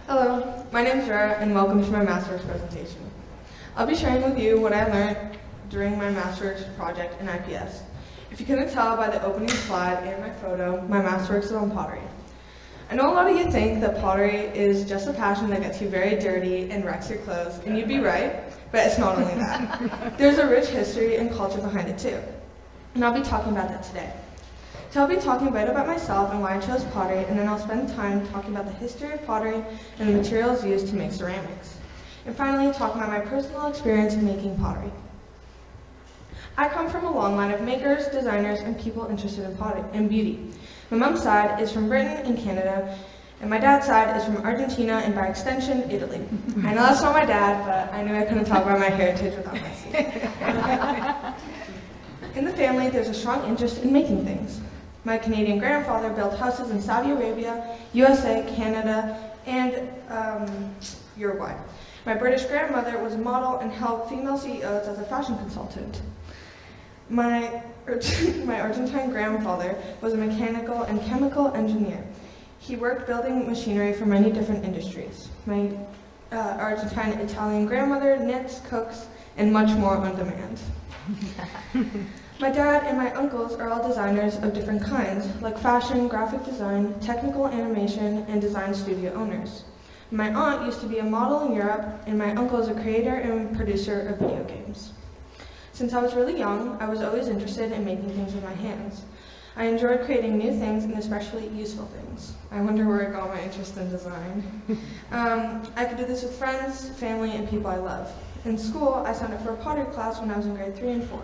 Hello, my name is Vera and welcome to my Masterworks presentation. I'll be sharing with you what I learned during my Masterworks project in IPS. If you couldn't tell by the opening slide and my photo, my Masterworks is on pottery. I know a lot of you think that pottery is just a passion that gets you very dirty and wrecks your clothes, and you'd be right, but it's not only that. There's a rich history and culture behind it too, and I'll be talking about that today. So I'll be talking a bit about myself and why I chose pottery, and then I'll spend time talking about the history of pottery and the materials used to make ceramics. And finally, talk about my personal experience in making pottery. I come from a long line of makers, designers, and people interested in pottery and beauty. My mom's side is from Britain and Canada, and my dad's side is from Argentina and by extension, Italy. I know that's not my dad, but I knew I couldn't talk about my heritage without my seed. In the family, there's a strong interest in making things. My Canadian grandfather built houses in Saudi Arabia, USA, Canada, and Uruguay. My British grandmother was a model and helped female CEOs as a fashion consultant. My Argentine grandfather was a mechanical and chemical engineer. He worked building machinery for many different industries. My Argentine Italian grandmother knits, cooks, and much more on demand. My dad and my uncles are all designers of different kinds, like fashion, graphic design, technical animation, and design studio owners. My aunt used to be a model in Europe, and my uncle is a creator and producer of video games. Since I was really young, I was always interested in making things with my hands. I enjoyed creating new things and especially useful things. I wonder where I got my interest in design. I could do this with friends, family, and people I love. In school, I signed up for a pottery class when I was in grade 3 and 4.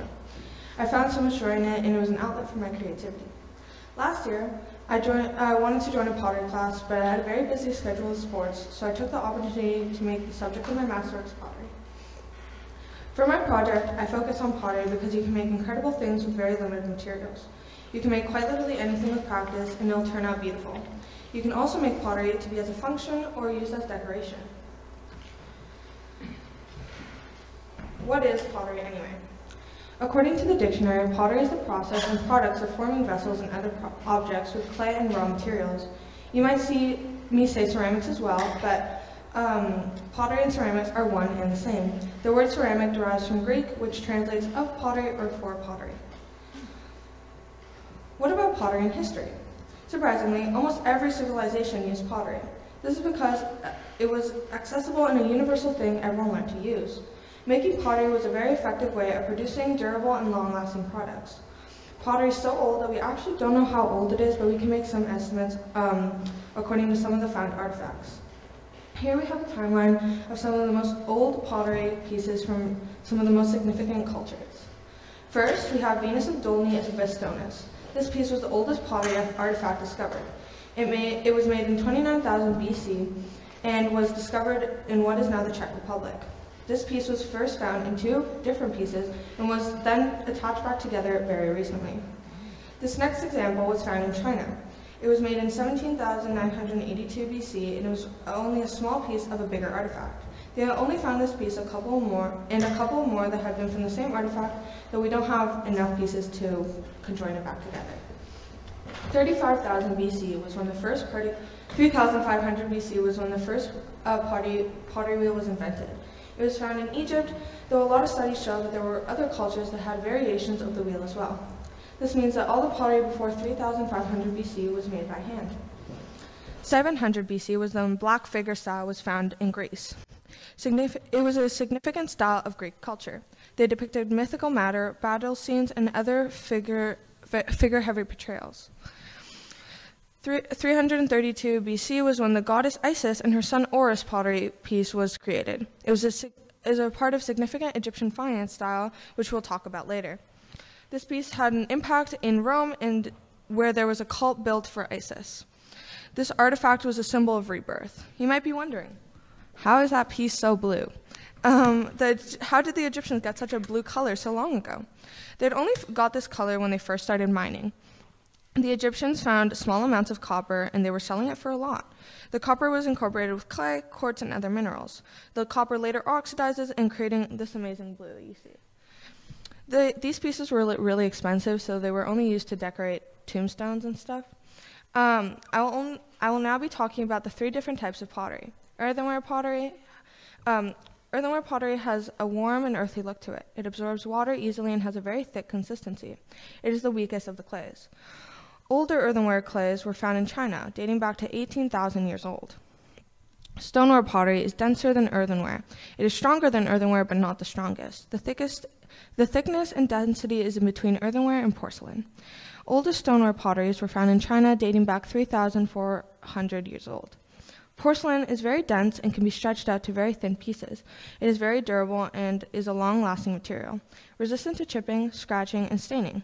I found so much joy in it, and it was an outlet for my creativity. Last year, I wanted to join a pottery class, but I had a very busy schedule with sports, so I took the opportunity to make the subject of my Masterworks pottery. For my project, I focused on pottery because you can make incredible things with very limited materials. You can make quite literally anything with practice, and it'll turn out beautiful. You can also make pottery to be as a function or used as decoration. What is pottery anyway? According to the dictionary, pottery is the process and products of forming vessels and other objects with clay and raw materials. You might see me say ceramics as well, but pottery and ceramics are one and the same. The word ceramic derives from Greek, which translates of pottery or for pottery. What about pottery in history? Surprisingly, almost every civilization used pottery. This is because it was accessible and a universal thing everyone learned to use. Making pottery was a very effective way of producing durable and long-lasting products. Pottery is so old that we actually don't know how old it is, but we can make some estimates according to some of the found artifacts. Here we have a timeline of some of the most old pottery pieces from some of the most significant cultures. First, we have Venus of Dolny as a Vestonus. This piece was the oldest pottery artifact discovered. It was made in 29,000 BC and was discovered in what is now the Czech Republic. This piece was first found in 2 different pieces and was then attached back together very recently. This next example was found in China. It was made in 17,982 BC and it was only a small piece of a bigger artifact. They only found this piece a couple more that had been from the same artifact, that we don't have enough pieces to conjoin it back together. 35,000 BC was when the first 3,500 BC was when the first pottery wheel was invented. It was found in Egypt, though a lot of studies show that there were other cultures that had variations of the wheel as well. This means that all the pottery before 3,500 BC was made by hand. 700 BC was when black figure style was found in Greece. It was a significant style of Greek culture. They depicted mythical matter, battle scenes, and other figure-heavy portrayals. 332 BC was when the goddess Isis and her son Horus pottery piece was created. It was a part of significant Egyptian finance style, which we'll talk about later. This piece had an impact in Rome, and where there was a cult built for Isis. This artifact was a symbol of rebirth. You might be wondering, how is that piece so blue? How did the Egyptians get such a blue color so long ago? They'd only got this color when they first started mining. The Egyptians found small amounts of copper, and they were selling it for a lot. The copper was incorporated with clay, quartz, and other minerals. The copper later oxidizes and creating this amazing blue that you see. These pieces were really expensive, so they were only used to decorate tombstones and stuff. I will now be talking about the 3 different types of pottery. Earthenware pottery. Earthenware pottery has a warm and earthy look to it. It absorbs water easily and has a very thick consistency. It is the weakest of the clays. Older earthenware clays were found in China, dating back to 18,000 years old. Stoneware pottery is denser than earthenware. It is stronger than earthenware, but not the strongest. The thickness and density is in between earthenware and porcelain. Oldest stoneware potteries were found in China, dating back 3,400 years old. Porcelain is very dense and can be stretched out to very thin pieces. It is very durable and is a long-lasting material, resistant to chipping, scratching, and staining.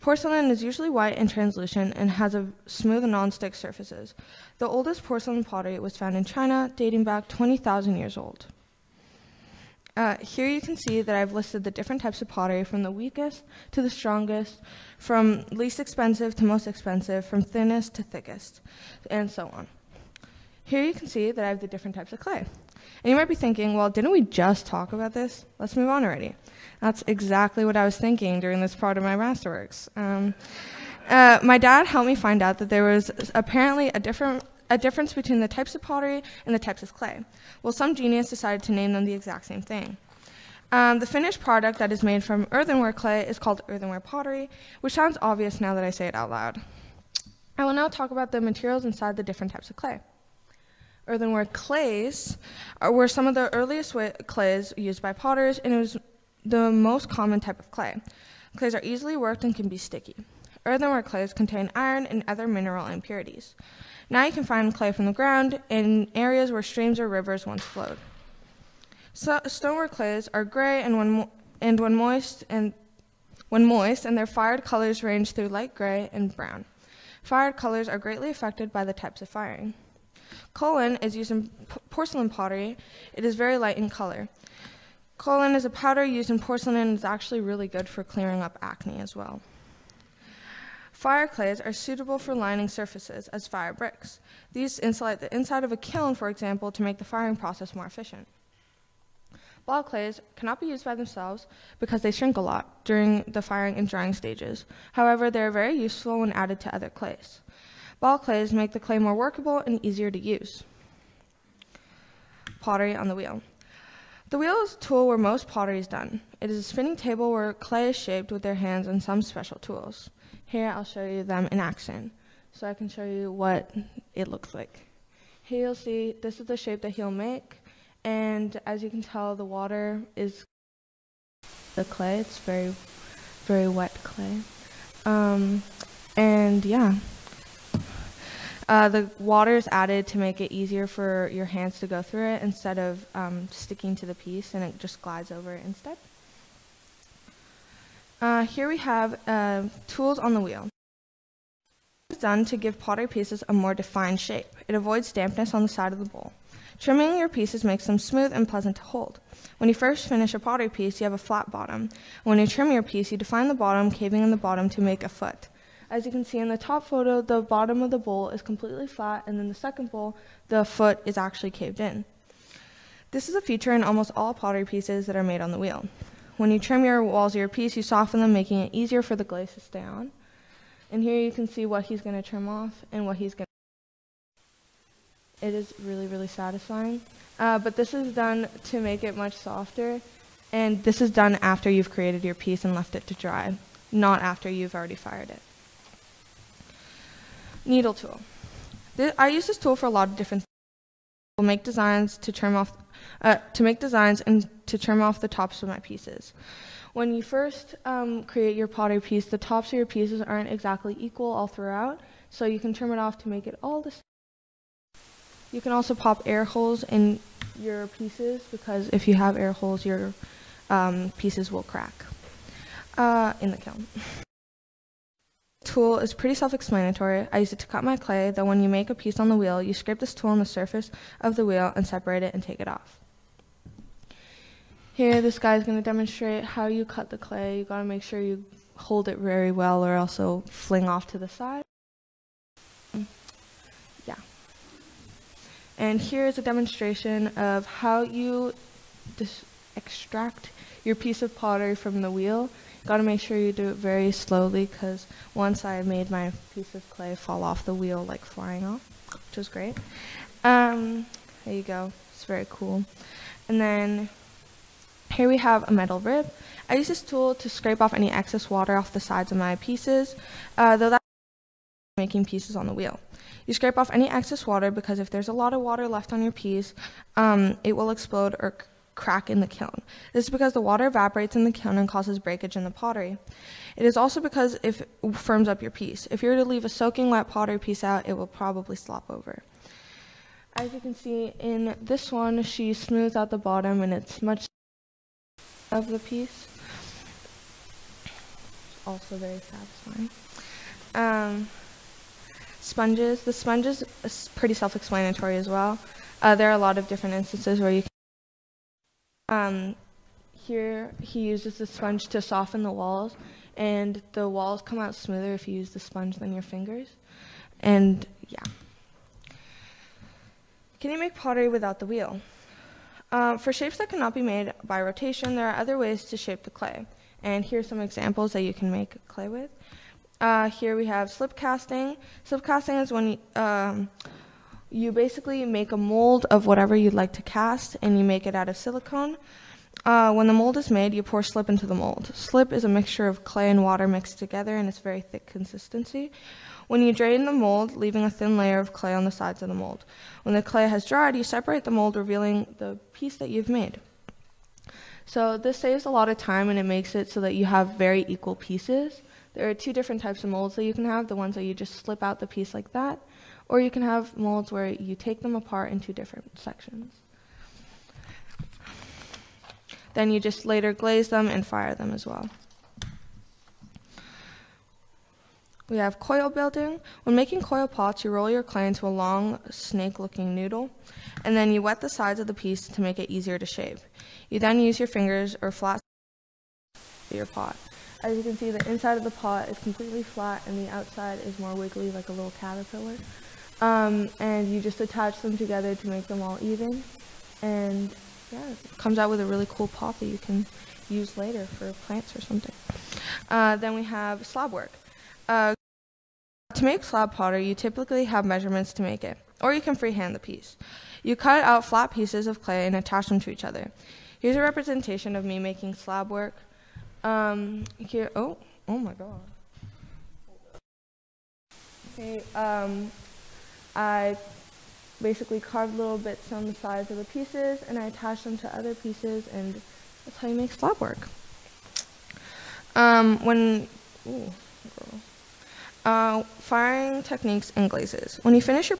Porcelain is usually white and translucent and has a smooth non-stick surfaces. The oldest porcelain pottery was found in China, dating back 20,000 years old. Here you can see that I've listed the different types of pottery from the weakest to the strongest, from least expensive to most expensive, from thinnest to thickest, and so on. Here you can see that I have the different types of clay. And you might be thinking, well, didn't we just talk about this? Let's move on already. That's exactly what I was thinking during this part of my Masterworks. My dad helped me find out that there was apparently a difference between the types of pottery and the types of clay. Well, some genius decided to name them the exact same thing. The finished product that is made from earthenware clay is called earthenware pottery, which sounds obvious now that I say it out loud. I will now talk about the materials inside the different types of clay. Earthenware clays were some of the earliest clays used by potters, and it was the most common type of clay. Clays are easily worked and can be sticky. Earthenware clays contain iron and other mineral impurities. Now you can find clay from the ground in areas where streams or rivers once flowed. So, stoneware clays are gray and when moist, and their fired colors range through light gray and brown. Fired colors are greatly affected by the types of firing. Kaolin is used in porcelain pottery. It is very light in color. Kaolin is a powder used in porcelain and is actually really good for clearing up acne as well. Fire clays are suitable for lining surfaces as fire bricks. These insulate the inside of a kiln, for example, to make the firing process more efficient. Ball clays cannot be used by themselves because they shrink a lot during the firing and drying stages. However, they are very useful when added to other clays. Ball clays make the clay more workable and easier to use. Pottery on the wheel. The wheel is a tool where most pottery is done. It is a spinning table where clay is shaped with their hands and some special tools. Here I'll show you them in action, so I can show you what it looks like. Here you'll see this is the shape that he'll make, and as you can tell, the water is the clay. It's very, very wet clay. And yeah. The water is added to make it easier for your hands to go through it instead of sticking to the piece, and it just glides over it instead. Here we have tools on the wheel. It's done to give pottery pieces a more defined shape. It avoids dampness on the side of the bowl. Trimming your pieces makes them smooth and pleasant to hold. When you first finish a pottery piece, you have a flat bottom. When you trim your piece, you define the bottom, caving in the bottom to make a foot. As you can see in the top photo, the bottom of the bowl is completely flat, and in the second bowl, the foot is actually caved in. This is a feature in almost all pottery pieces that are made on the wheel. When you trim your walls of your piece, you soften them, making it easier for the glaze to stay on. And here you can see what he's going to trim off and what he's going to. It is really, really satisfying. But this is done to make it much softer, and this is done after you've created your piece and left it to dry, not after you've already fired it. Needle tool. I use this tool for a lot of different things. I'll make designs to trim off, and to trim off the tops of my pieces. When you first create your pottery piece, the tops of your pieces aren't exactly equal all throughout, so you can trim it off to make it all the same. You can also pop air holes in your pieces, because if you have air holes, your pieces will crack in the kiln. Tool is pretty self-explanatory. I use it to cut my clay, though when you make a piece on the wheel, you scrape this tool on the surface of the wheel and separate it and take it off. Here, this guy is going to demonstrate how you cut the clay. You got to make sure you hold it very well, or else it'll fling off to the side. Yeah. And here is a demonstration of how you extract your piece of pottery from the wheel. Got to make sure you do it very slowly, because once I made my piece of clay fall off the wheel like flying off, which was great. There you go. It's very cool. And then here we have a metal rib. I use this tool to scrape off any excess water off the sides of my pieces, though that's making pieces on the wheel. You scrape off any excess water because if there's a lot of water left on your piece, it will explode or crack in the kiln. This is because the water evaporates in the kiln and causes breakage in the pottery. It is also because if it firms up your piece. If you were to leave a soaking wet pottery piece out, it will probably slop over. As you can see in this one, she smooths out the bottom and it's much of the piece. Also very satisfying. Sponges. The sponge is pretty self-explanatory as well. There are a lot of different instances where you can here he uses the sponge to soften the walls, and the walls come out smoother if you use the sponge than your fingers. And yeah. Can you make pottery without the wheel? For shapes that cannot be made by rotation, there are other ways to shape the clay. And here's some examples that you can make clay with. Here we have slip casting. Slip casting is when you basically make a mold of whatever you'd like to cast, and you make it out of silicone. When the mold is made, you pour slip into the mold. Slip is a mixture of clay and water mixed together, and it's very thick consistency. When you drain the mold, leaving a thin layer of clay on the sides of the mold. When the clay has dried, you separate the mold, revealing the piece that you've made. So this saves a lot of time, and it makes it so that you have very equal pieces. There are two different types of molds that you can have, the ones that you just slip out the piece like that, or you can have molds where you take them apart into different sections. Then you just later glaze them and fire them as well. We have coil building. When making coil pots, you roll your clay into a long snake-looking noodle, and then you wet the sides of the piece to make it easier to shape. You then use your fingers or flat your pot. As you can see, the inside of the pot is completely flat, and the outside is more wiggly, like a little caterpillar. And you just attach them together to make them all even, and yeah, it comes out with a really cool pot that you can use later for plants or something. Then we have slab work. To make slab pottery, you typically have measurements to make it, or you can freehand the piece. You cut out flat pieces of clay and attach them to each other. Here's a representation of me making slab work. Here, oh my god. Okay, I basically carved little bits on the sides of the pieces, and I attached them to other pieces, and that's how you make slab work. Firing techniques and glazes. When you finish your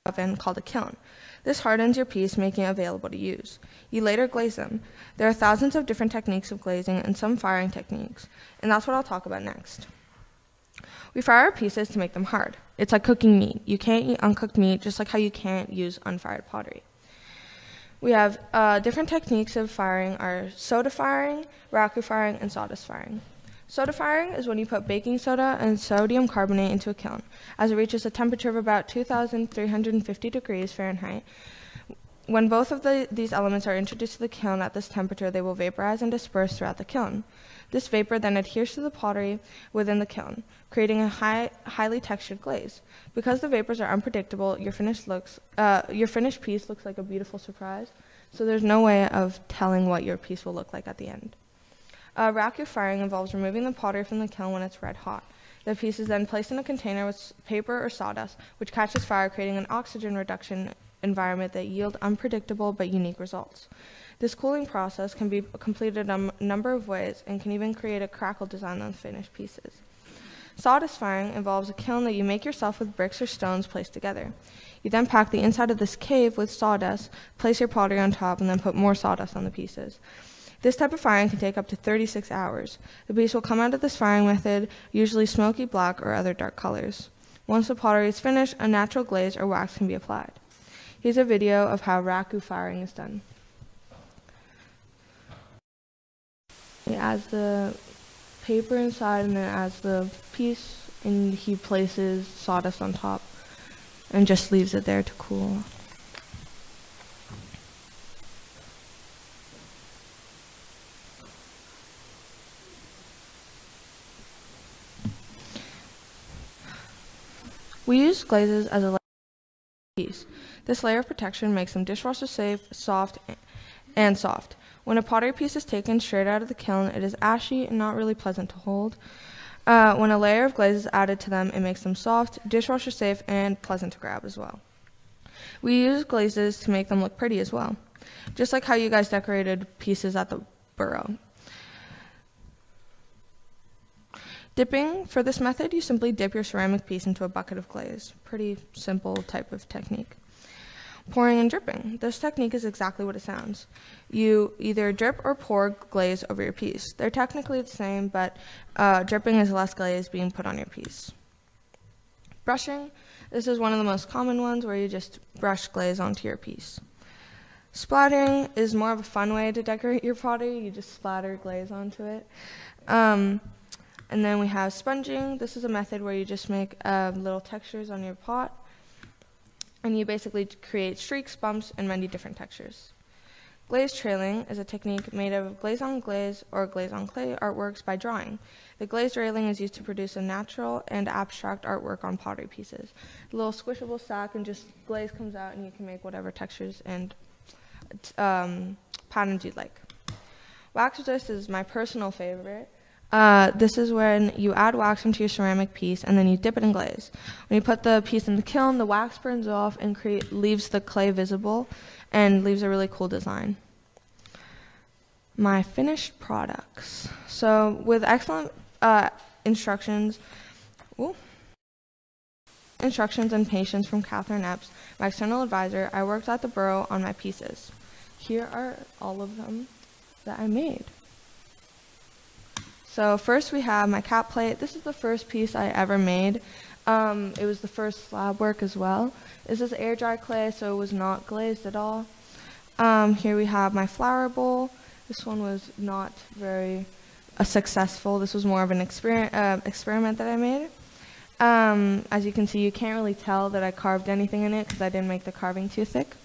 oven called a kiln, this hardens your piece, making it available to use. You later glaze them. There are thousands of different techniques of glazing and some firing techniques, and that's what I'll talk about next. We fire our pieces to make them hard. It's like cooking meat. You can't eat uncooked meat, just like how you can't use unfired pottery. We have different techniques of firing are soda firing, raku firing, and sawdust firing. Soda firing is when you put baking soda and sodium carbonate into a kiln. As it reaches a temperature of about 2,350 degrees Fahrenheit, when both of these elements are introduced to the kiln at this temperature, they will vaporize and disperse throughout the kiln. This vapor then adheres to the pottery within the kiln, creating a highly textured glaze. Because the vapors are unpredictable, your finished piece looks like a beautiful surprise, so there's no way of telling what your piece will look like at the end. Raku firing involves removing the pottery from the kiln when it's red hot. The piece is then placed in a container with paper or sawdust, which catches fire, creating an oxygen reduction environment that yield unpredictable but unique results. This cooling process can be completed a number of ways and can even create a crackle design on finished pieces. Sawdust firing involves a kiln that you make yourself with bricks or stones placed together. You then pack the inside of this cave with sawdust, place your pottery on top, and then put more sawdust on the pieces. This type of firing can take up to 36 hours. The piece will come out of this firing method, usually smoky black or other dark colors. Once the pottery is finished, a natural glaze or wax can be applied. Here's a video of how raku firing is done. He adds the paper inside and then adds the piece, and he places sawdust on top and just leaves it there to cool. We use glazes as a piece. This layer of protection makes them dishwasher safe, soft. When a pottery piece is taken straight out of the kiln, it is ashy and not really pleasant to hold. When a layer of glaze is added to them, it makes them soft, dishwasher safe, and pleasant to grab as well. We use glazes to make them look pretty as well, just like how you guys decorated pieces at the burrow. Dipping, for this method, you simply dip your ceramic piece into a bucket of glaze. Pretty simple type of technique. Pouring and dripping. This technique is exactly what it sounds. You either drip or pour glaze over your piece. They're technically the same, but dripping is less glaze being put on your piece. Brushing. This is one of the most common ones where you just brush glaze onto your piece. Splattering is more of a fun way to decorate your pottery. You just splatter glaze onto it. And then we have sponging. This is a method where you just make little textures on your pot. And you basically create streaks, bumps, and many different textures. Glaze trailing is a technique made of glaze on glaze or glaze on clay artworks by drawing. The glazed railing is used to produce a natural and abstract artwork on pottery pieces. A little squishable sack and just glaze comes out and you can make whatever textures and patterns you'd like. Wax resist is my personal favorite. This is when you add wax into your ceramic piece and then you dip it in glaze. When you put the piece in the kiln, the wax burns off and leaves the clay visible and leaves a really cool design. My finished products. So with excellent instructions and patience from Catherine Epps, my external advisor, I worked at the Burrow on my pieces. Here are all of them that I made. So first we have my cap plate. This is the first piece I ever made. It was the first slab work as well. This is air dry clay, so it was not glazed at all. Here we have my flower bowl. This one was not very successful. This was more of an experiment that I made. As you can see, you can't really tell that I carved anything in it because I didn't make the carving too thick.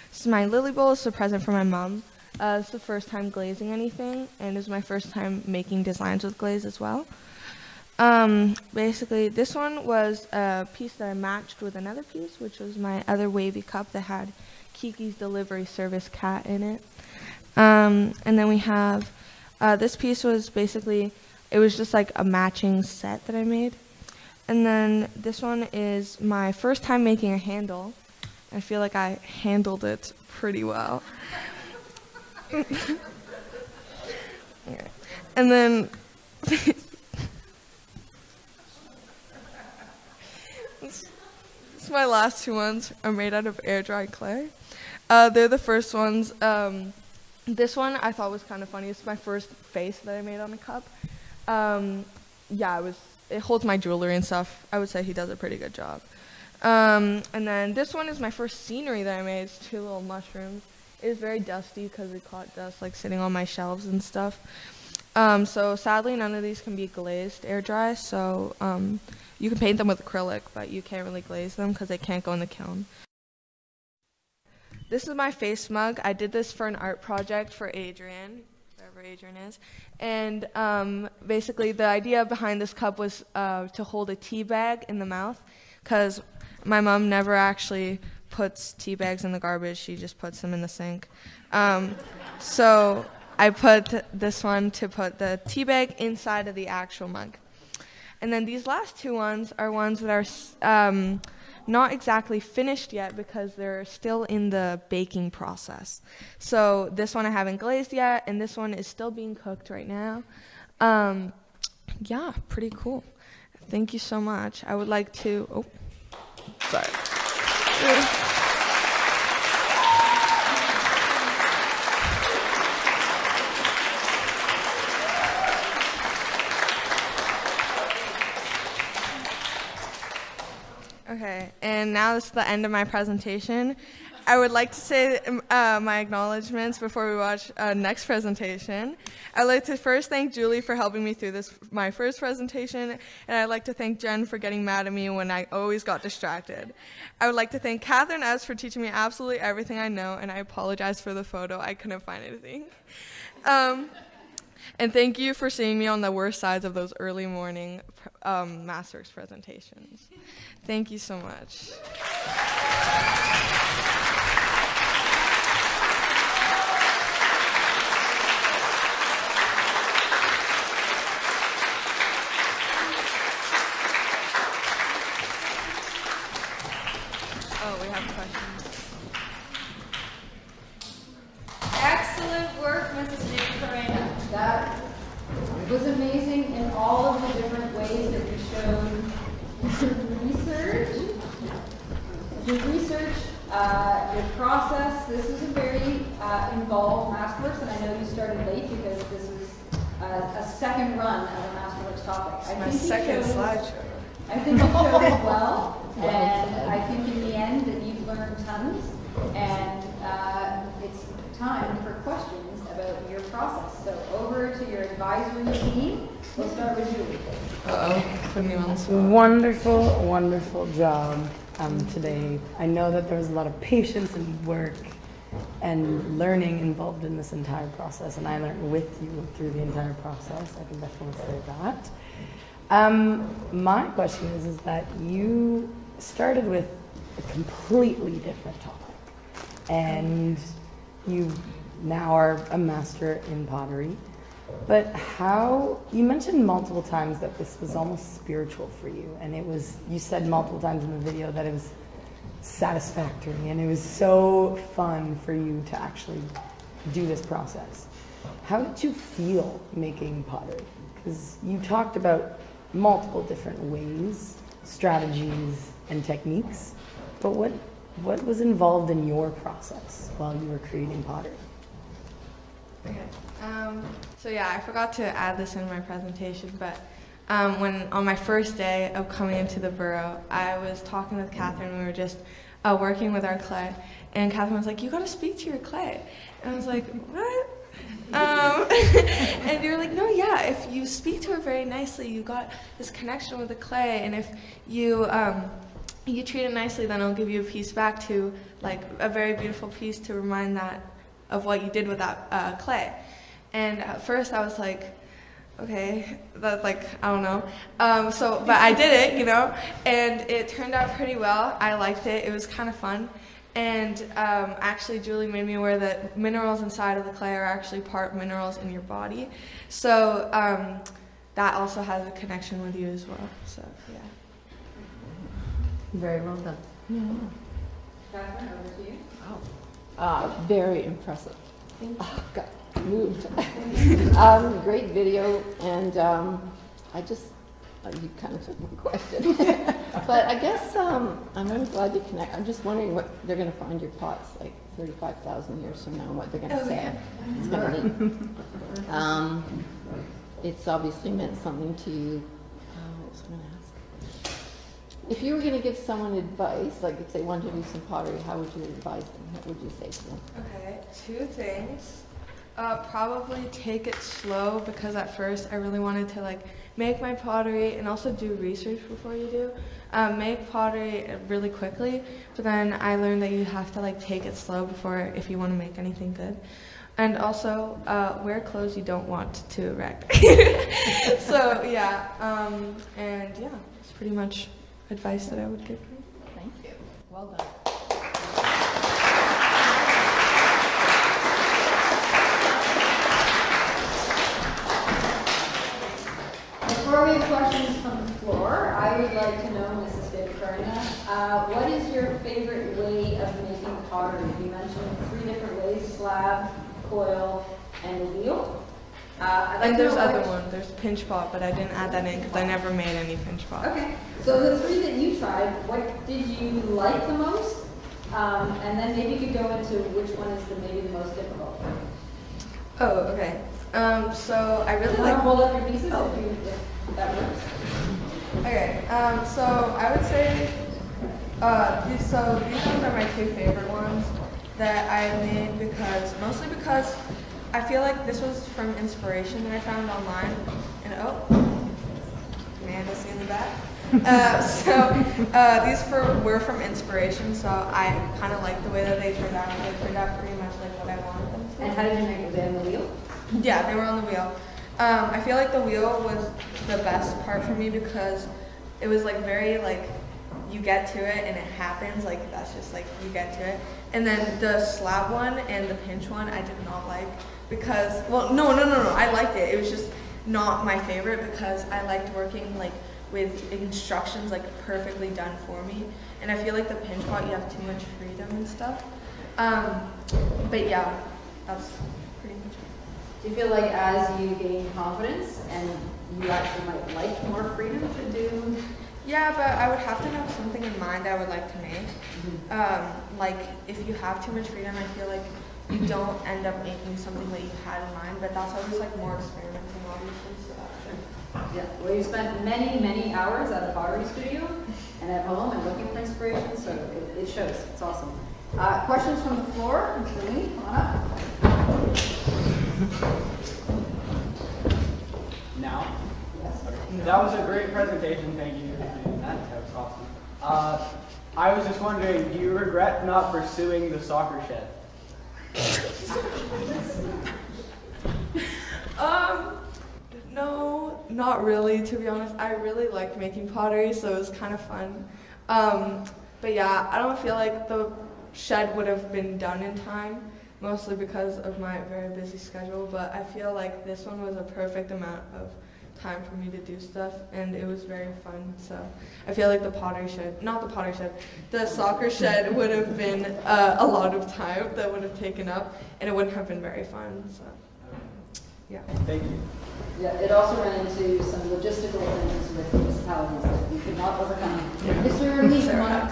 This is my lily bowl. It's a present from my mom. It's the first time glazing anything, and it's my first time making designs with glaze as well. Basically, this one was a piece that I matched with another piece, which was my other wavy cup that had Kiki's Delivery Service cat in it. And then we have, this piece was basically, it was just like a matching set that I made. And then this one is my first time making a handle. I feel like I handled it pretty well. And then my last two ones are made out of air dry clay. They're the first ones. This one I thought was kind of funny. It's my first face that I made on a cup. Yeah, it holds my jewelry and stuff. I would say he does a pretty good job. And then this one is my first scenery that I made. It's two little mushrooms. It is very dusty because it caught dust like sitting on my shelves and stuff. So sadly none of these can be glazed air dry, so you can paint them with acrylic, but you can't really glaze them because they can't go in the kiln. This is my face mug. I did this for an art project for Adrian, wherever Adrian is. And basically the idea behind this cup was to hold a tea bag in the mouth, because my mom never actually puts tea bags in the garbage, she just puts them in the sink. So I put this one to put the tea bag inside of the actual mug. And then these last two ones are ones that are not exactly finished yet because they're still in the baking process. So this one I haven't glazed yet, and this one is still being cooked right now. Yeah, pretty cool. Thank you so much. I would like to, sorry. Okay, and now this is the end of my presentation. I would like to say my acknowledgements before we watch next presentation. I'd like to first thank Julie for helping me through my first presentation, and I'd like to thank Jen for getting mad at me when I always got distracted. I would like to thank Catherine S. for teaching me absolutely everything I know, and I apologize for the photo. I couldn't find anything. And thank you for seeing me on the worst sides of those early morning Masterworks presentations. Thank you so much. Oh, we have questions. Excellent work, Mrs. Estebecorena. That was amazing in all of the different ways that you showed research, your process. This is a very involved Masterworks, and I know you started late because this was a second run of a Masterworks topic. My second slideshow. I think you showed it well, and I think in the end that you've learned tons, and it's time for questions about your process. So over to your advisory team. We'll start with Julie. Uh-oh, putting me on the spot. Wonderful, wonderful job today. I know that there was a lot of patience and work and learning involved in this entire process, and I learned with you through the entire process. I can definitely say that. My question is that you started with a completely different topic, and you now are a master in pottery. But how, you mentioned multiple times that this was almost spiritual for you, and it was, you said multiple times in the video that it was satisfactory, and it was so fun for you to actually do this process. How did you feel making pottery? Because you talked about multiple different ways, strategies, and techniques, but what was involved in your process while you were creating pottery? Okay. So yeah, I forgot to add this in my presentation, but when on my first day of coming into the borough, I was talking with Catherine. We were just working with our clay, and Catherine was like, "You got to speak to your clay," and I was like, "What?" And you were like, "No, yeah. If you speak to it very nicely, you got this connection with the clay, and if you you treat it nicely, then it'll give you a piece back to like a very beautiful piece to remind that of what you did with that clay." And at first I was like, okay, that's like, I don't know. But I did it, you know, and it turned out pretty well. I liked it. It was kind of fun. And actually Julie made me aware that minerals inside of the clay are actually part minerals in your body. So that also has a connection with you as well. So, yeah. Very well done. Yeah. Catherine, over to you. Oh, very impressive. Thank you. Oh, God, moved. Great video, and I just, you kind of took my question. But I guess I'm really glad you connect. I'm just wondering what they're going to find your pots like 35,000 years from now, and what they're going to say. Yeah. It's going to neat. It's obviously meant something to you. What was I going to ask? If you were going to give someone advice, like if they wanted to do some pottery, how would you advise them? What would you say to them? Okay, two things. Probably take it slow, because at first I really wanted to like make my pottery and also do research before you do. Make pottery really quickly, but then I learned that you have to like take it slow before if you want to make anything good. And also wear clothes you don't want to wreck. So yeah, and yeah, it's pretty much advice that I would give you. Thank you. Well done. Before we have questions from the floor, I would like to know, Mrs. Estebecorena, what is your favorite way of making pottery? You mentioned 3 different ways: slab, coil, and the wheel. And there's other one. There's pinch pot, but I didn't add that in because I never made any pinch pot. Okay. So the 3 that you tried, what did you like the most? And then maybe you could go into which one is maybe the most difficult. Oh, okay. So I really Want like. to hold up your pieces if that works? Okay. So I would say these ones are my 2 favorite ones that I made mostly because I feel like this was from inspiration that I found online. And Amanda's in the back. These were from inspiration, so I kind of like the way that they turned out. They turned out pretty much like what I wanted them to. And how did you make them? Were they on the wheel? Yeah, they were on the wheel. I feel like the wheel was the best part for me because it was like very like you get to it and it happens, like that's just like you get to it. And then the slab one and the pinch one I did not like because, well, no, I liked it. It was just not my favorite because I liked working like with instructions like perfectly done for me. And I feel like the pinch pot, you have too much freedom and stuff. But yeah, that's pretty much it. Do you feel like as you gain confidence and you actually might like more freedom to do? Yeah, but I would have to have something in mind that I would like to make. Like if you have too much freedom, I feel like you don't end up making something that you had in mind, but that's always like more experimenting, obviously. So Yeah, well, you spent many, many hours at a pottery studio and at home and looking for inspiration, so it shows. It's awesome. Questions from the floor? Julie, come on up. Now? Yes. That was a great presentation. Thank you for doing that. That was awesome. I was just wondering, do you regret not pursuing the soccer shed? No, not really, to be honest. I really liked making pottery, so it was kind of fun. But yeah, I don't feel like the shed would have been done in time, mostly because of my very busy schedule, but I feel like this one was a perfect amount of time for me to do stuff, and it was very fun. So I feel like the soccer shed would have been a lot of time that would have taken up, and it wouldn't have been very fun. So yeah. Thank you. Yeah, it also ran into some logistical things with municipalities that we could not overcome. Mr. Lee, come on up.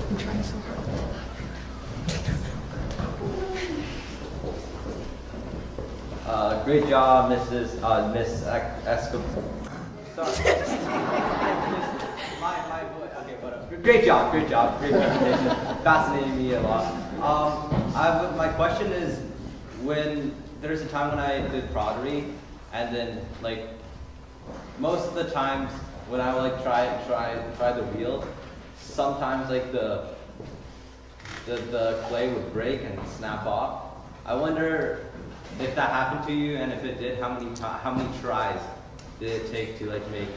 I'm trying so hard. Great job, Miss Estebecorena. Sorry. my voice. Okay, whatever. Great job, great presentation. Fascinated me a lot. My question is, when there's a time when I did pottery, and then like most of the times when I would like try the wheel, sometimes like the clay would break and snap off. I wonder if that happened to you, and if it did, how many tries did it take to like make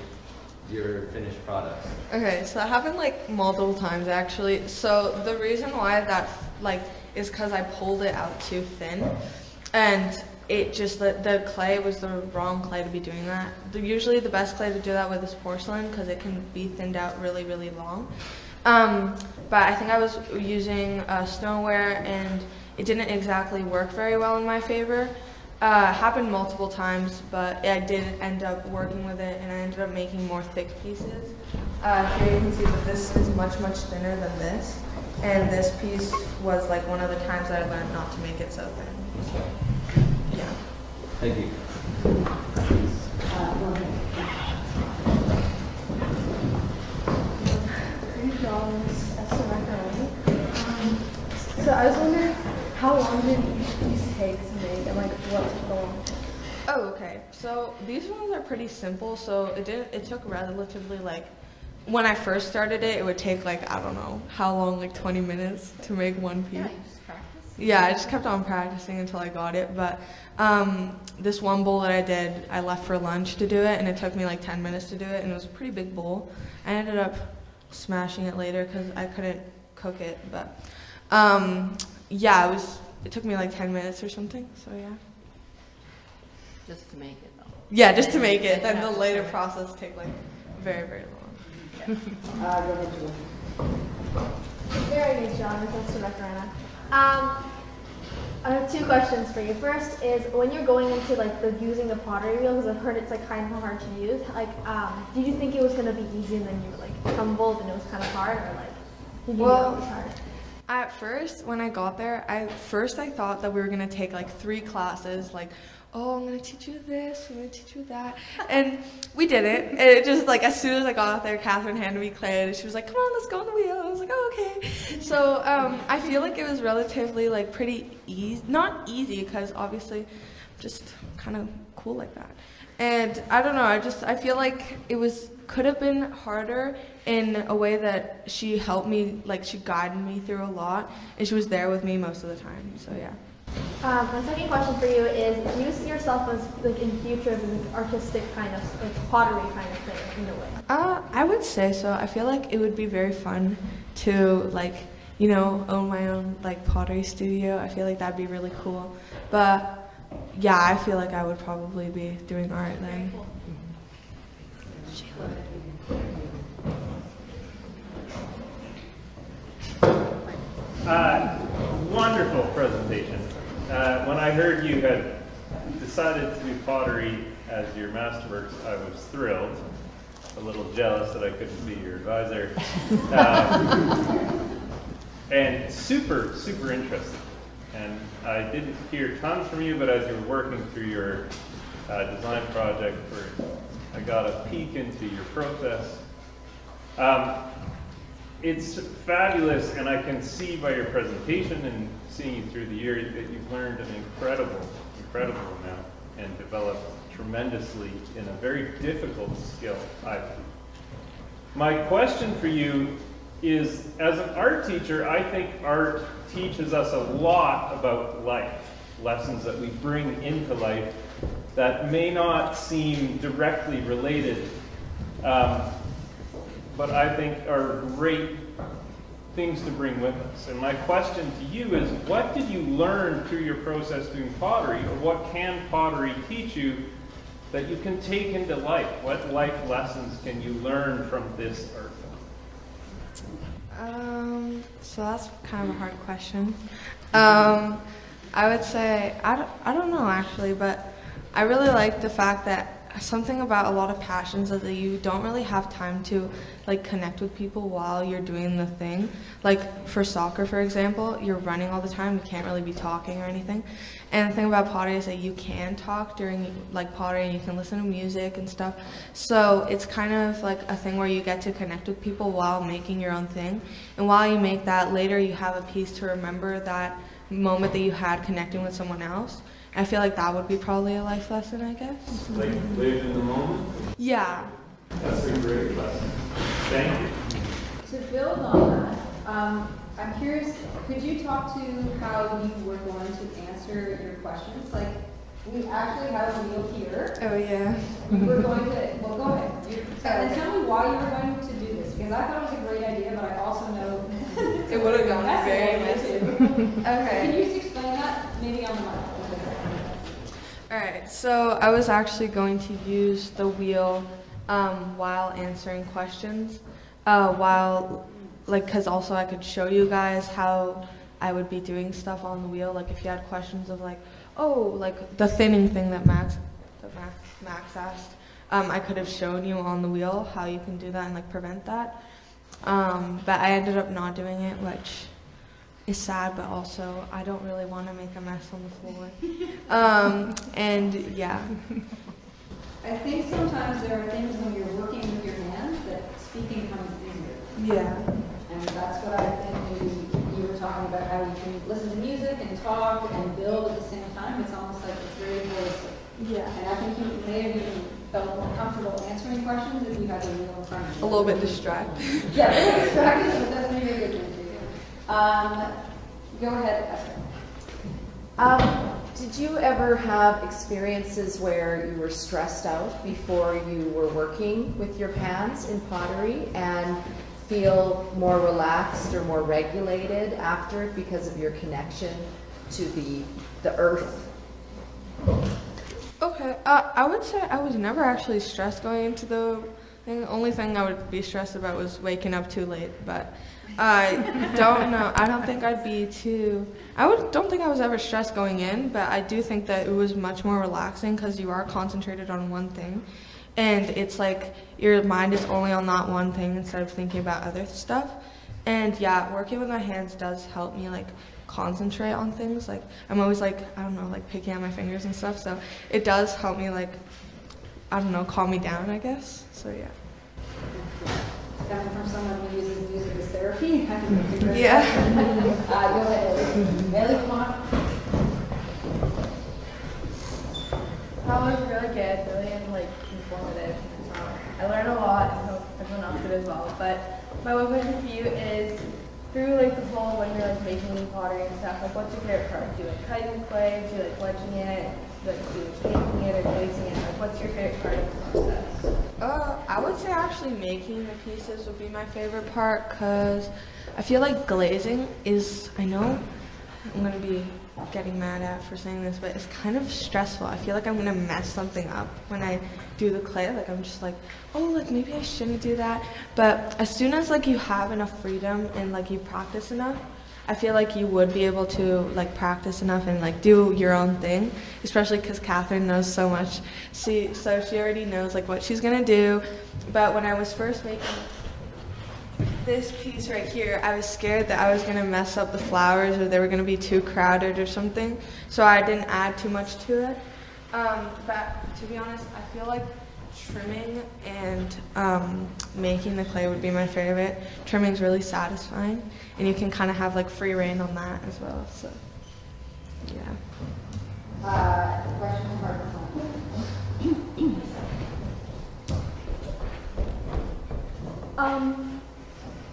your finished product? Okay, so that happened like multiple times actually. So the reason why that is because I pulled it out too thin, and it just the clay was the wrong clay to be doing that. Usually the best clay to do that with is porcelain because it can be thinned out really, really long. But I think I was using stoneware and it didn't exactly work very well in my favor. Happened multiple times, but I did end up working with it, and I ended up making more thick pieces. Here you can see that this is much, much thinner than this, and this piece was like one of the times that I learned not to make it so thin. So, yeah. Thank you. Great job, Miss Estebecorena. So I was wondering, how long did each piece take to make, and like what took the longest? Oh, okay. So these ones are pretty simple. So it took relatively like, when I first started it, it would take like, I don't know how long, like 20 minutes to make one piece. Yeah, you just practice. Yeah, I just kept on practicing until I got it. But this one bowl that I did, I left for lunch to do it, and it took me like 10 minutes to do it, and it was a pretty big bowl. I ended up smashing it later because I couldn't cook it. But yeah, it took me like 10 minutes or something. So yeah. Just to make it though. Yeah, just to make it. Then the later process take like very, very long. Go ahead, Julie. Very good job, Miss Estebecorena. I have two questions for you. First is, when you're going into like using the pottery wheel, because I've heard it's like kind of hard to use. Like, did you think it was gonna be easy, and then you were like humbled and it was kind of hard, or like did you know it was hard? At first, when I got there, I thought that we were gonna take like 3 classes, like, oh, I'm gonna teach you this, I'm gonna teach you that, and we didn't. And it just like, as soon as I got out there, Catherine handed me clay, and she was like, come on, let's go on the wheel. I was like, oh, okay. So I feel like it was relatively like pretty easy, not easy, because obviously, I'm just kind of cool like that. And I don't know, I feel like it could have been harder in a way that she helped me, like she guided me through a lot, and she was there with me most of the time, so yeah. My second question for you is, do you see yourself as like in future as an artistic kind of like pottery kind of thing in a way? I would say so. I feel like it would be very fun to like, own my own like pottery studio. I feel like that'd be really cool. But yeah, I feel like I would probably be doing art then. Wonderful presentation. When I heard you had decided to do pottery as your Masterworks, I was thrilled. A little jealous that I couldn't be your advisor. And super, super interesting. And I didn't hear tons from you, but as you were working through your design project, I got a peek into your process. It's fabulous, and I can see by your presentation and seeing you through the year that you've learned an incredible amount and developed tremendously in a very difficult skill, I think. My question for you is, as an art teacher, I think art teaches us a lot about life, lessons that we bring into life that may not seem directly related, but I think are great things to bring with us. And my question to you is, what did you learn through your process doing pottery, or what can pottery teach you that you can take into life? What life lessons can you learn from this art form? So that's kind of a hard question. I would say, I don't know actually, but I really like the fact that something about a lot of passions is that you don't really have time to like connect with people while you're doing the thing. Like for soccer, for example, you're running all the time, you can't really be talking or anything. And the thing about pottery is that you can talk during like pottery, and you can listen to music and stuff. So it's kind of like a thing where you get to connect with people while making your own thing. And while you make that, later you have a piece to remember that moment that you had connecting with someone else. I feel like that would be probably a life lesson, I guess. Like live in the moment? Yeah. That's a great lesson. Thank you. To build on that, I'm curious, could you talk to how you were going to answer your questions? Like, we actually have a wheel here. Oh, yeah. We're going to, well, go ahead. And tell me why you were going to do this, because I thought it was a great idea, but I also know It would have gone very messy. Okay. Can you just explain that, maybe on the mic? Alright, so I was actually going to use the wheel while answering questions, because also I could show you guys how I would be doing stuff on the wheel. Like if you had questions of like, oh, like the thinning thing that Max asked, I could have shown you on the wheel how you can do that and like prevent that. But I ended up not doing it, which is sad, but also I don't really want to make a mess on the floor. And yeah. I think sometimes there are things when you're working with your hands that speaking comes easier. Yeah. And that's what I think you were talking about, how you can listen to music and talk and build at the same time. It's almost like it's very holistic. Yeah. And I think you may have even felt more comfortable answering questions if you had the wheel in front of you. A little bit distracted. Yeah, a little distracted, but that's maybe a good thing to do. Go ahead, Esther. Did you ever have experiences where you were stressed out before you were working with your hands in pottery and feel more relaxed or more regulated after it because of your connection to the earth? Okay, I would say I was never actually stressed going into the thing. The only thing I would be stressed about was waking up too late, but I don't know. I don't think I'd be too, don't think I was ever stressed going in, but I do think that it was much more relaxing because you are concentrated on one thing. And it's like your mind is only on that one thing instead of thinking about other stuff. And yeah, working with my hands does help me like concentrate on things. Like I'm always like, I don't know, like picking at my fingers and stuff. So it does help me like, I don't know, calm me down, I guess. So yeah. Coming from someone who uses music as therapy. Yeah. Go ahead. Ellie, come on. That was really good, really informative. I learned a lot, and hope everyone else did as well. But my one question for you is, through the whole when you're making pottery and stuff, what's your favorite part? Do you like cutting the clay? Do you like wedging it? Do you like baking it or glazing it? What's your favorite part of the process? I would say actually making the pieces would be my favorite part because I feel like glazing is, I know I'm going to be getting mad at for saying this, but it's kind of stressful. I feel like I'm going to mess something up when I do the clay. Like, I'm just like, oh, like, maybe I shouldn't do that. But as soon as, like, you have enough freedom and, like, you practice enough, I feel like you would be able to, like, practice enough and, like, do your own thing, especially because Catherine knows so much. So she already knows, like, what she's going to do. But when I was first making this piece right here, I was scared that I was going to mess up the flowers or they were going to be too crowded or something, so I didn't add too much to it. But to be honest, I feel like trimming and making the clay would be my favorite. Trimming's really satisfying, and you can kind of have like free reign on that as well, so yeah. Question number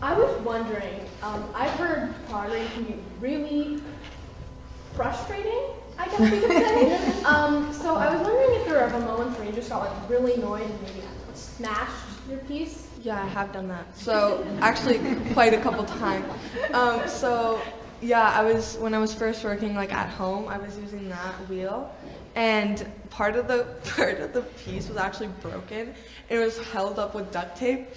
I was wondering, I've heard pottery can be really frustrating, I guess we could say. So I was wondering if there were ever moments where you just got like really annoyed and maybe smashed your piece? Yeah, I have done that. So actually quite a couple times. So yeah, when I was first working like at home, I was using that wheel, and part of the piece was actually broken. It was held up with duct tape,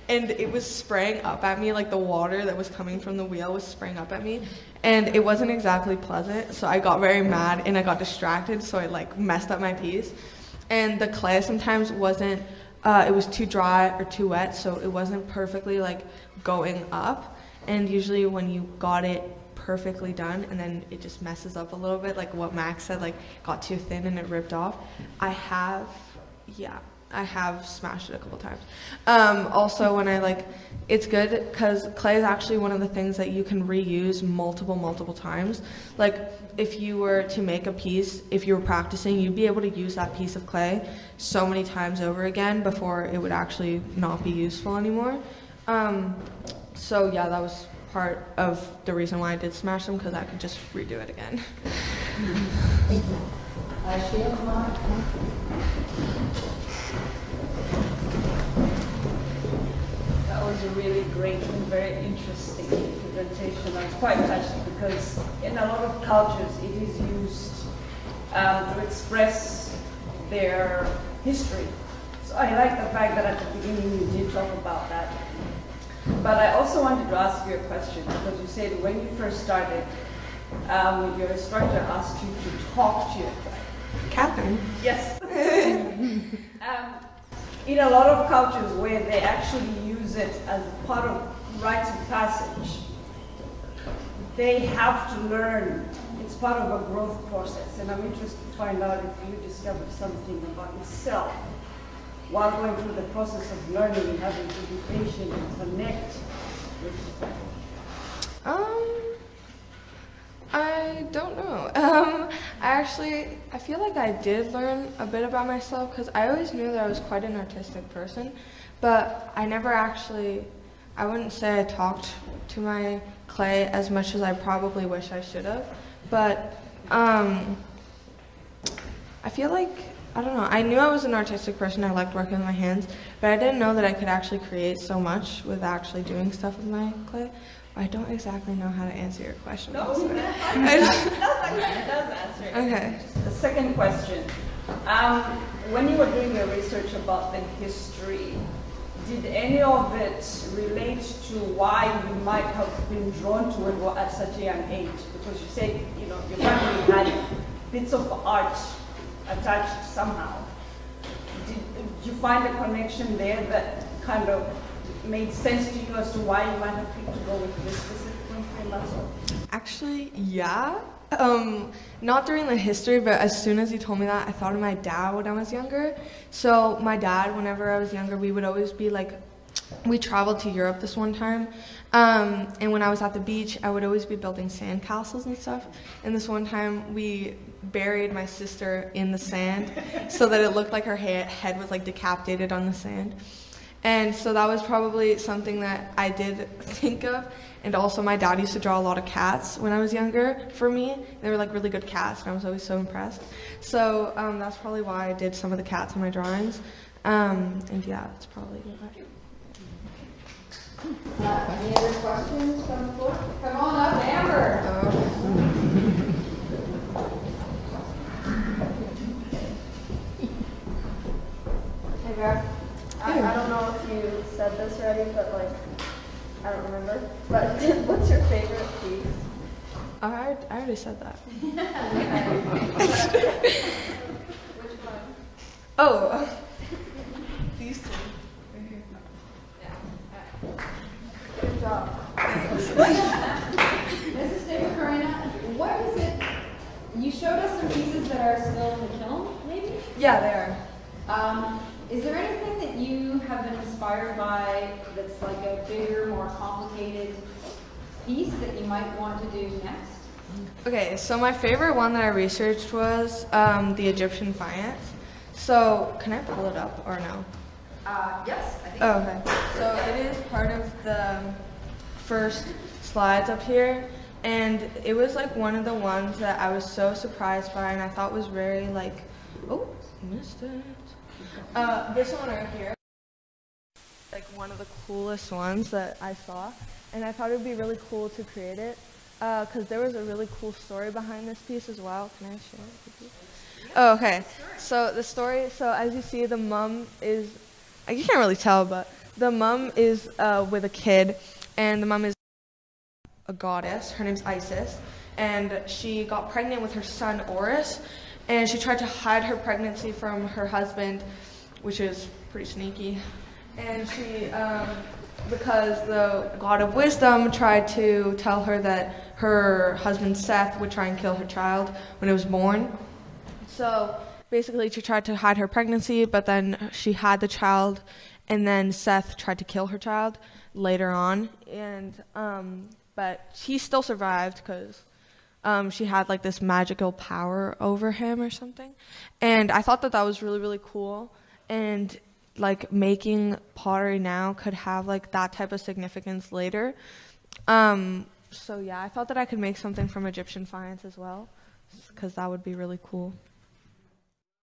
and it was spraying up at me, like the water that was coming from the wheel was spraying up at me, and it wasn't exactly pleasant, so I got very mad and I got distracted, so I like messed up my piece. And the clay sometimes wasn't, it was too dry or too wet, so it wasn't perfectly like going up, and usually when you got it perfectly done and then it just messes up a little bit, like what Max said, like got too thin and it ripped off. I have smashed it a couple times. Also when it's good because clay is actually one of the things that you can reuse multiple times. Like if you were to make a piece, if you were practicing, you'd be able to use that piece of clay so many times over again before it would actually not be useful anymore. So yeah, that was part of the reason why I did smash them, because I could just redo it again. Thank you. That was a really great and very interesting presentation. I was quite touched because in a lot of cultures it is used to express their history. So I like the fact that at the beginning you did talk about that. But I also wanted to ask you a question, because you said when you first started, your instructor asked you to talk to your client. Catherine? Yes. In a lot of cultures where they actually use it as part of rites of passage, they have to learn. It's part of a growth process, and I'm interested to find out if you discovered something about yourself while going through the process of learning and having to be patient and connect with people. I don't know. I feel like I did learn a bit about myself, because I always knew that I was quite an artistic person, but I never actually, I wouldn't say I talked to my clay as much as I probably wish I should have, but I feel like, I don't know, I knew I was an artistic person, I liked working with my hands, but I didn't know that I could actually create so much with actually doing stuff with my clay. I don't exactly know how to answer your question. No, that does answer it. Okay. The second question, when you were doing your research about the history, did any of it relate to why you might have been drawn to it at such a young age? Because you said, you know, your family had bits of art attached somehow. Did you find a connection there that kind of made sense to you as to why you might have picked to go with this specific one? Actually, yeah. Not during the history, but as soon as you told me that, I thought of my dad when I was younger. So my dad, whenever I was younger, we would always be like, we traveled to Europe this one time, and when I was at the beach, I would always be building sand castles and stuff. And this one time, we buried my sister in the sand so that it looked like her head was like decapitated on the sand. And so that was probably something that I did think of. And also my dad used to draw a lot of cats when I was younger for me. They were like really good cats, and I was always so impressed. So that's probably why I did some of the cats in my drawings. And yeah, that's probably it. Any other questions from the floor? Come on up, Amber. story, but like, I don't remember. But what's your favorite piece? I already said that. Which one? Oh, these two. Right here. Good job. Mrs. Estebecorena, what is it? You showed us some pieces that are still in the kiln, maybe? Yeah, they are. Is there anything that you have been inspired by that's like a bigger, more complicated piece that you might want to do next? Okay, so my favorite one that I researched was the Egyptian faience. So, can I pull it up or no? Yes, I think Oh, okay. So it is part of the first slides up here, and it was like one of the ones that I was so surprised by, and I thought was very like, oh, missed it. This one right here, like one of the coolest ones that I saw, and I thought it would be really cool to create it, because there was a really cool story behind this piece as well. Can I share it with you? Oh, okay. So the story, so as you see, the mom is, you can't really tell, but the mom is with a kid, and the mom is a goddess. Her name's Isis, and she got pregnant with her son Horus, and she tried to hide her pregnancy from her husband, which is pretty sneaky. And she, because the god of wisdom tried to tell her that her husband Seth would try and kill her child when it was born. So basically she tried to hide her pregnancy, but then she had the child, and then Seth tried to kill her child later on, and but she still survived because she had like this magical power over him or something. And I thought that that was really, really cool, and like making pottery now could have like that type of significance later. So yeah, I thought that I could make something from Egyptian faience as well, because that would be really cool.